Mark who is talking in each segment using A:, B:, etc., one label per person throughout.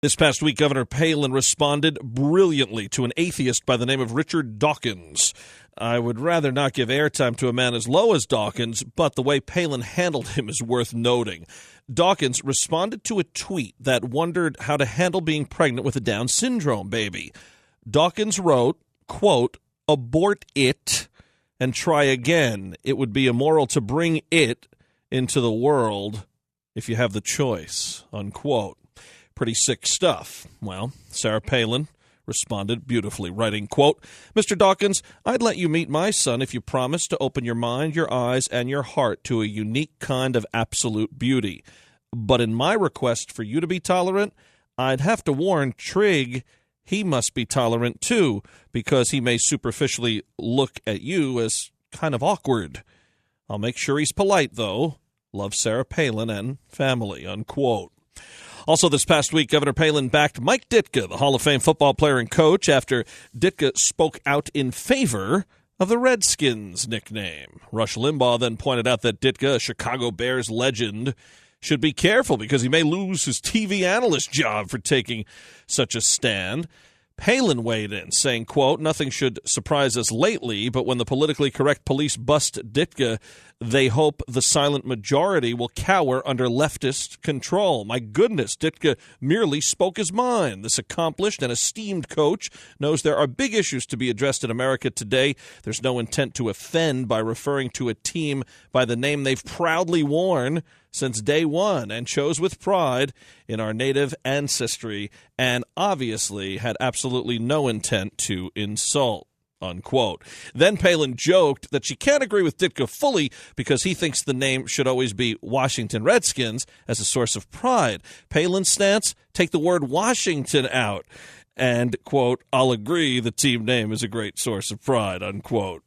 A: This past week, Governor Palin responded brilliantly to an atheist by the name of Richard Dawkins. I would rather not give airtime to a man as low as Dawkins, but the way Palin handled him is worth noting. Dawkins responded to a tweet that wondered how to handle being pregnant with a Down syndrome baby. Dawkins wrote, quote, "Abort it and try again. It would be immoral to bring it into the world if you have the choice," unquote. Pretty sick stuff. Well, Sarah Palin responded beautifully, writing, quote, "Mr. Dawkins, I'd let you meet my son if you promise to open your mind, your eyes, and your heart to a unique kind of absolute beauty. But in my request for you to be tolerant, I'd have to warn Trigg he must be tolerant too, because he may superficially look at you as kind of awkward. I'll make sure he's polite, though. Love, Sarah Palin and family," unquote. Also this past week, Governor Palin backed Mike Ditka, the Hall of Fame football player and coach, after Ditka spoke out in favor of the Redskins nickname. Rush Limbaugh then pointed out that Ditka, a Chicago Bears legend, should be careful because he may lose his TV analyst job for taking such a stand. Palin weighed in, saying, quote, "Nothing should surprise us lately, but when the politically correct police bust Ditka, they hope the silent majority will cower under leftist control. My goodness, Ditka merely spoke his mind. This accomplished and esteemed coach knows there are big issues to be addressed in America today. There's no intent to offend by referring to a team by the name they've proudly worn since day one and chose with pride in our native ancestry, and obviously had absolutely no intent to insult," unquote. Then Palin joked that she can't agree with Ditka fully because he thinks the name should always be Washington Redskins as a source of pride. Palin's stance, take the word Washington out. And, quote, "I'll agree the team name is a great source of pride," unquote.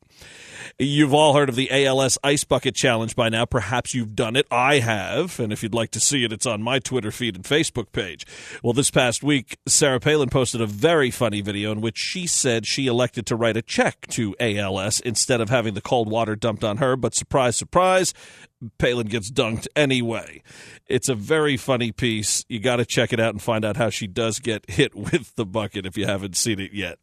A: You've all heard of the ALS Ice Bucket Challenge by now. Perhaps you've done it. I have. And if you'd like to see it, it's on my Twitter feed and Facebook page. Well, this past week, Sarah Palin posted a very funny video in which she said she elected to write a check to ALS instead of having the cold water dumped on her. But surprise, surprise, Palin gets dunked anyway. It's a very funny piece. You got to check it out and find out how she does get hit with the bucket if you haven't seen it yet.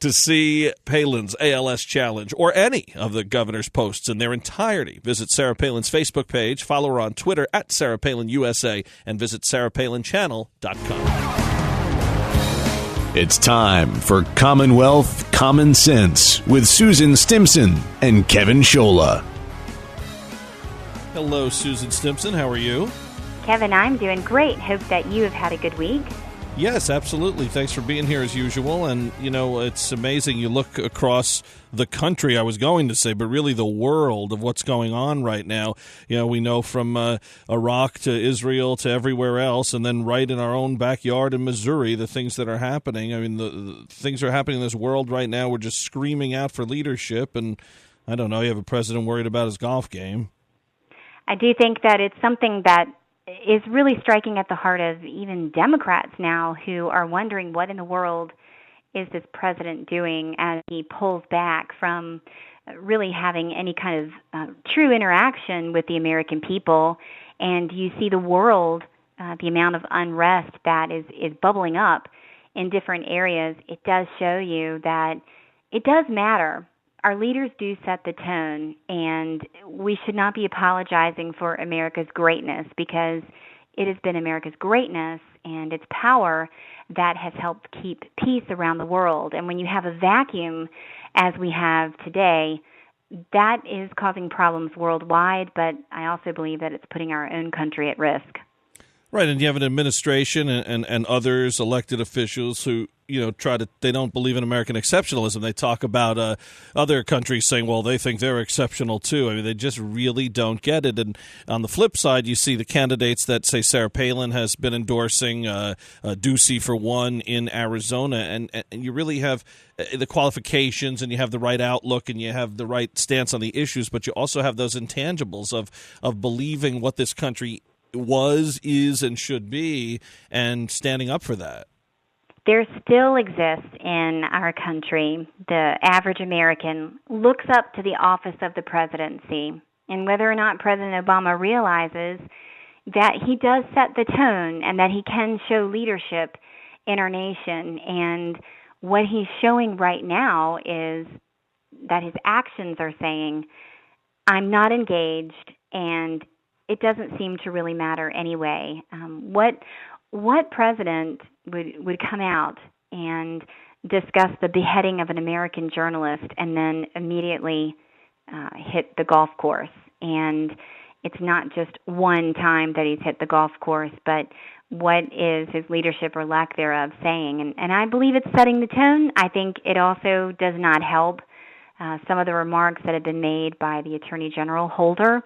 A: To see Palin's ALS challenge or any of the governor's posts in their entirety, visit Sarah Palin's Facebook page, follow her on Twitter at Sarah Palin USA, and visit sarahpalinchannel.com.
B: It's time for Commonwealth Common Sense with Susan Stimson and Kevin Scholla.
A: Hello, Susan Stimson. How are you?
C: Kevin, I'm doing great. Hope that you have had a good week.
A: Yes, absolutely. Thanks for being here as usual. And, you know, it's amazing. You look across the country, I was going to say, but really the world of what's going on right now. You know, we know from Iraq to Israel to everywhere else, and then right in our own backyard in Missouri, the things that are happening. I mean, the things that are happening in this world right now, we're just screaming out for leadership. And I don't know, you have a president worried about his golf game.
C: I do think that it's something that is really striking at the heart of even Democrats now, who are wondering what in the world is this president doing as he pulls back from really having any kind of true interaction with the American people. And you see the world, the amount of unrest that is bubbling up in different areas. It does show you that it does matter. Our leaders do set the tone, and we should not be apologizing for America's greatness, because it has been America's greatness and its power that has helped keep peace around the world. And when you have a vacuum, as we have today, that is causing problems worldwide, but I also believe that it's putting our own country at risk.
A: Right, and you have an administration and others, elected officials who, you know, they don't believe in American exceptionalism. They talk about other countries saying, well, they think they're exceptional too. I mean, they just really don't get it. And on the flip side, you see the candidates that, say, Sarah Palin has been endorsing, Ducey for one in Arizona, and you really have the qualifications, and you have the right outlook, and you have the right stance on the issues, but you also have those intangibles of believing what this country was, is, and should be, and standing up for that.
C: There still exists in our country, the average American looks up to the office of the presidency. And whether or not President Obama realizes that he does set the tone and that he can show leadership in our nation. And what he's showing right now is that his actions are saying, I'm not engaged, and it doesn't seem to really matter anyway. What president would come out and discuss the beheading of an American journalist and then immediately hit the golf course? And it's not just one time that he's hit the golf course, but what is his leadership or lack thereof saying? And I believe it's setting the tone. I think it also does not help some of the remarks that have been made by the Attorney General Holder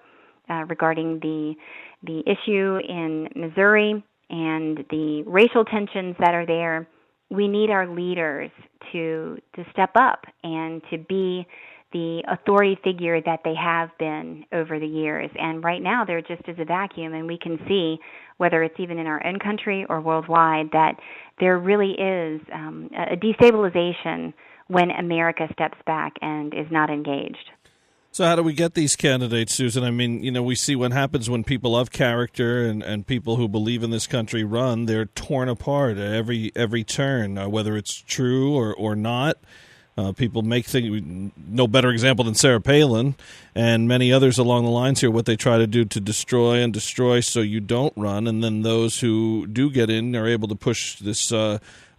C: regarding the issue in Missouri and the racial tensions that are there. We need our leaders to step up and to be the authority figure that they have been over the years. And right now there just is a vacuum, and we can see, whether it's even in our own country or worldwide, that there really is a destabilization when America steps back and is not engaged.
A: So how do we get these candidates, Susan? I mean, we see what happens when people of character and people who believe in this country run. They're torn apart at every turn, whether it's true or not. People make things, no better example than Sarah Palin and many others along the lines here, what they try to do to destroy so you don't run. And then those who do get in are able to push this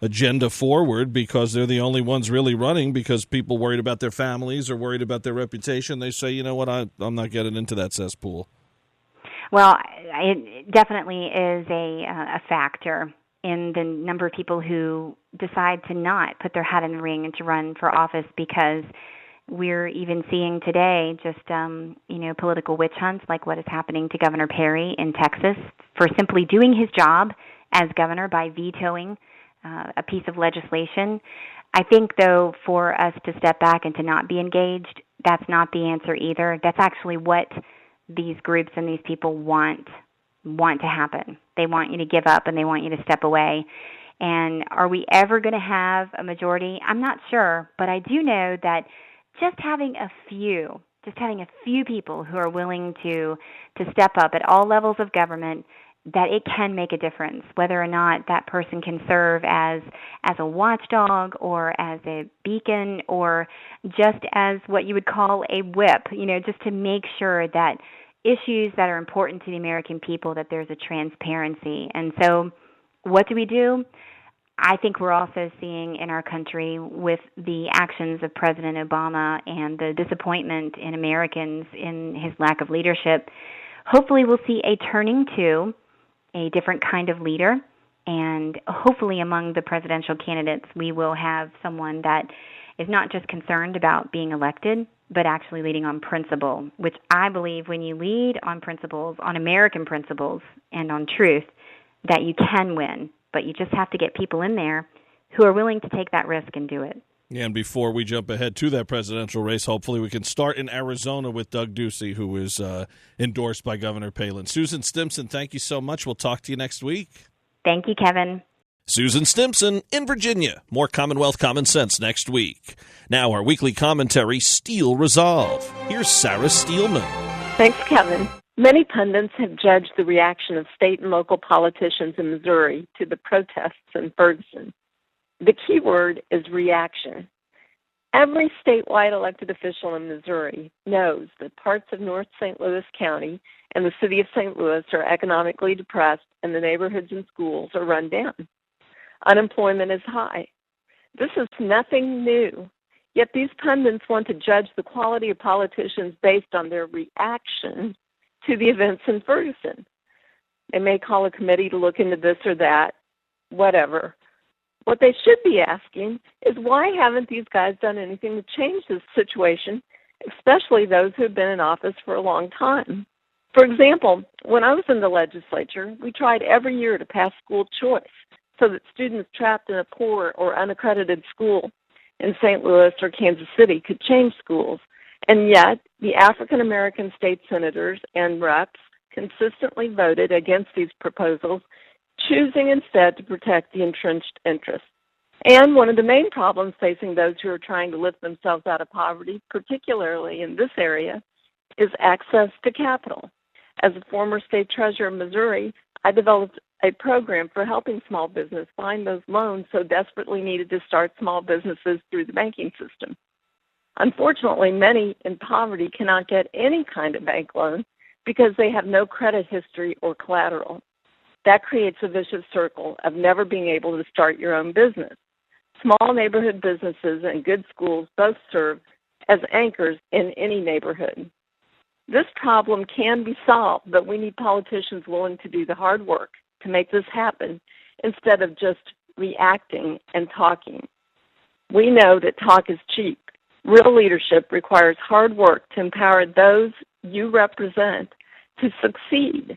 A: agenda forward because they're the only ones really running, because people worried about their families or worried about their reputation. They say, you know what, I'm not getting into that cesspool.
C: Well, it definitely is a factor in the number of people who decide to not put their hat in the ring and to run for office, because we're even seeing today just, political witch hunts like what is happening to Governor Perry in Texas for simply doing his job as governor by vetoing a piece of legislation. I think, though, for us to step back and to not be engaged, that's not the answer either. That's actually what these groups and these people want to happen. They want you to give up and they want you to step away. And are we ever going to have a majority? I'm not sure, but I do know that just having a few people who are willing to step up at all levels of government, that it can make a difference, whether or not that person can serve as a watchdog or as a beacon or just as what you would call a whip, just to make sure that issues that are important to the American people, that there's a transparency. And so what do? I think we're also seeing in our country, with the actions of President Obama and the disappointment in Americans in his lack of leadership, hopefully we'll see a turning to a different kind of leader. And hopefully among the presidential candidates, we will have someone that is not just concerned about being elected, but actually leading on principle, which I believe when you lead on principles, on American principles and on truth, that you can win. But you just have to get people in there who are willing to take that risk and do it.
A: Yeah, and before we jump ahead to that presidential race, hopefully we can start in Arizona with Doug Ducey, who is endorsed by Governor Palin. Susan Stimson, thank you so much. We'll talk to you next week.
C: Thank you, Kevin.
A: Susan Stimson in Virginia. More Commonwealth Common Sense next week. Now our weekly commentary, Steel Resolve. Here's Sarah Steelman.
D: Thanks, Kevin. Many pundits have judged the reaction of state and local politicians in Missouri to the protests in Ferguson. The key word is reaction. Every statewide elected official in Missouri knows that parts of North St. Louis County and the city of St. Louis are economically depressed and the neighborhoods and schools are run down. Unemployment is high. This is nothing new, yet these pundits want to judge the quality of politicians based on their reaction to the events in Ferguson. They may call a committee to look into this or that, whatever. What they should be asking is, why haven't these guys done anything to change this situation, especially those who have been in office for a long time? For example, when I was in the legislature, we tried every year to pass school choice so that students trapped in a poor or unaccredited school in St. Louis or Kansas City could change schools. And yet, the African-American state senators and reps consistently voted against these proposals, choosing instead to protect the entrenched interests. And one of the main problems facing those who are trying to lift themselves out of poverty, particularly in this area, is access to capital. As a former state treasurer of Missouri, I developed a program for helping small business find those loans so desperately needed to start small businesses through the banking system. Unfortunately, many in poverty cannot get any kind of bank loan because they have no credit history or collateral. That creates a vicious circle of never being able to start your own business. Small neighborhood businesses and good schools both serve as anchors in any neighborhood. This problem can be solved, but we need politicians willing to do the hard work to make this happen instead of just reacting and talking. We know that talk is cheap. Real leadership requires hard work to empower those you represent to succeed.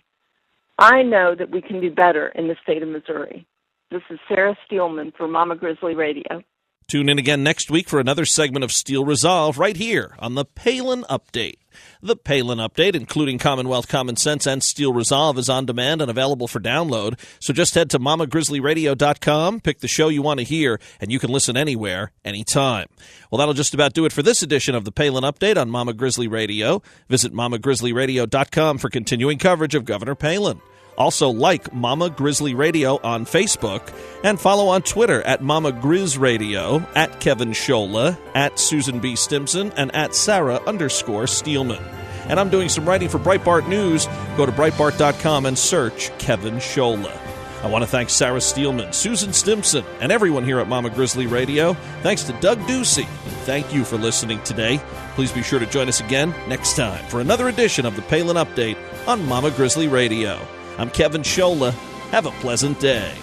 D: I know that we can do better in the state of Missouri. This is Sarah Steelman for Mama Grizzly Radio.
A: Tune in again next week for another segment of Steel Resolve right here on the Palin Update. The Palin Update, including Commonwealth Common Sense and Steel Resolve, is on demand and available for download. So just head to mamagrizzlyradio.com, pick the show you want to hear, and you can listen anywhere, anytime. Well, that'll just about do it for this edition of the Palin Update on Mama Grizzly Radio. Visit mamagrizzlyradio.com for continuing coverage of Governor Palin. Also, like Mama Grizzly Radio on Facebook and follow on Twitter at Mama Grizz Radio, at Kevin Scholla, at Susan B. Stimson, and at Sarah_Steelman. And I'm doing some writing for Breitbart News. Go to Breitbart.com and search Kevin Scholla. I want to thank Sarah Steelman, Susan Stimson, and everyone here at Mama Grizzly Radio. Thanks to Doug Ducey. Thank you for listening today. Please be sure to join us again next time for another edition of the Palin Update on Mama Grizzly Radio. I'm Kevin Scholla. Have a pleasant day.